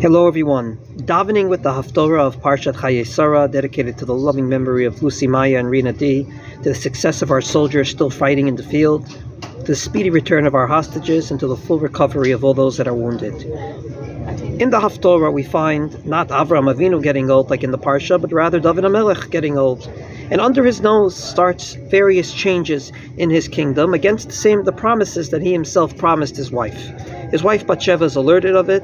Hello everyone. Davening with the Haftorah of Parshat Chayei-Sarah, dedicated to the loving memory of Lucy, Maya, and Rina D, to the success of our soldiers still fighting in the field, to the speedy return of our hostages, and to the full recovery of all those that are wounded. In the Haftorah we find not Avraham Avinu getting old like in the Parsha, but rather David HaMelech getting old. And under his nose starts various changes in his kingdom against the promises that he himself promised his wife. His wife Batsheva is alerted of it,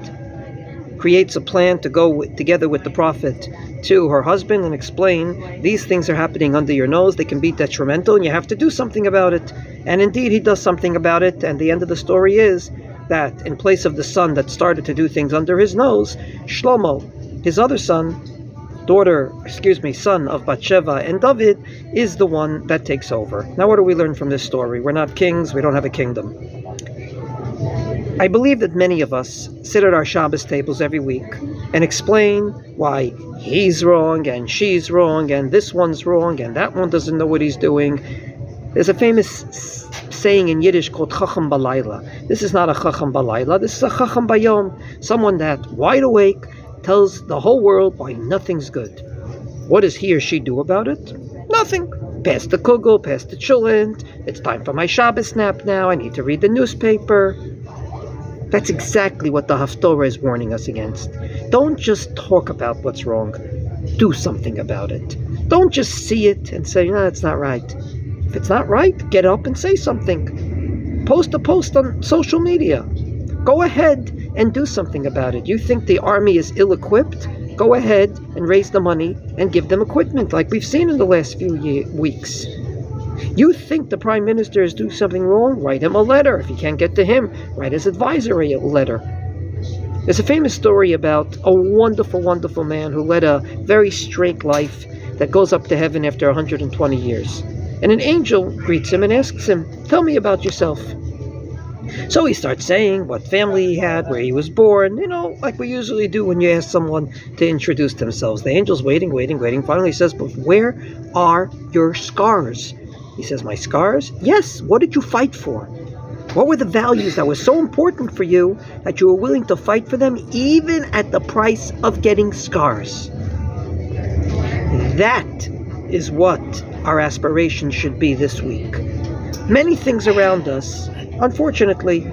creates a plan to go together with the prophet to her husband and explain, these things are happening under your nose, they can be detrimental and you have to do something about it. And indeed he does something about it, and the end of the story is that in place of the son that started to do things under his nose, Shlomo, his other son of Batsheva and David, is the one that takes over. Now what do we learn from this story? We're not kings, we don't have a kingdom. I believe that many of us sit at our Shabbos tables every week and explain why he's wrong and she's wrong and this one's wrong and that one doesn't know what he's doing. There's a famous saying in Yiddish called Chacham Balayla. This is not a Chacham Balayla, this is a Chacham Bayom, someone that, wide awake, tells the whole world why nothing's good. What does he or she do about it? Nothing. Pass the kugel, pass the chulent, it's time for my Shabbos nap now, I need to read the newspaper. That's exactly what the Haftorah is warning us against. Don't just talk about what's wrong. Do something about it. Don't just see it and say, no, it's not right. If it's not right, get up and say something. Post a post on social media. Go ahead and do something about it. You think the army is ill-equipped? Go ahead and raise the money and give them equipment like we've seen in the last few weeks. You think the Prime Minister is doing something wrong? Write him a letter. If you can't get to him, write his advisor a letter. There's a famous story about a wonderful, wonderful man who led a very straight life that goes up to heaven after 120 years. And an angel greets him and asks him, tell me about yourself. So he starts saying what family he had, where he was born, like we usually do when you ask someone to introduce themselves. The angel's waiting. Finally he says, but where are your scars? He says, my scars? Yes. What did you fight for? What were the values that were so important for you that you were willing to fight for them even at the price of getting scars? That is what our aspiration should be this week. Many things around us, unfortunately,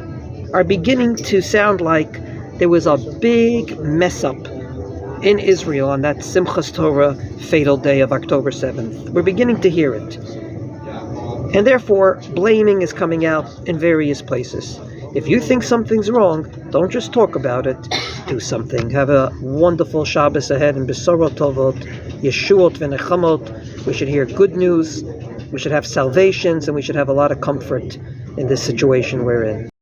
are beginning to sound like there was a big mess up in Israel on that Simchas Torah fatal day of October 7th. We're beginning to hear it. And therefore, blaming is coming out in various places. If you think something's wrong, don't just talk about it. Do something. Have a wonderful Shabbos ahead, and Besorot Tovot, Yeshuot v'Nechamot. We should hear good news. We should have salvations, and we should have a lot of comfort in this situation we're in.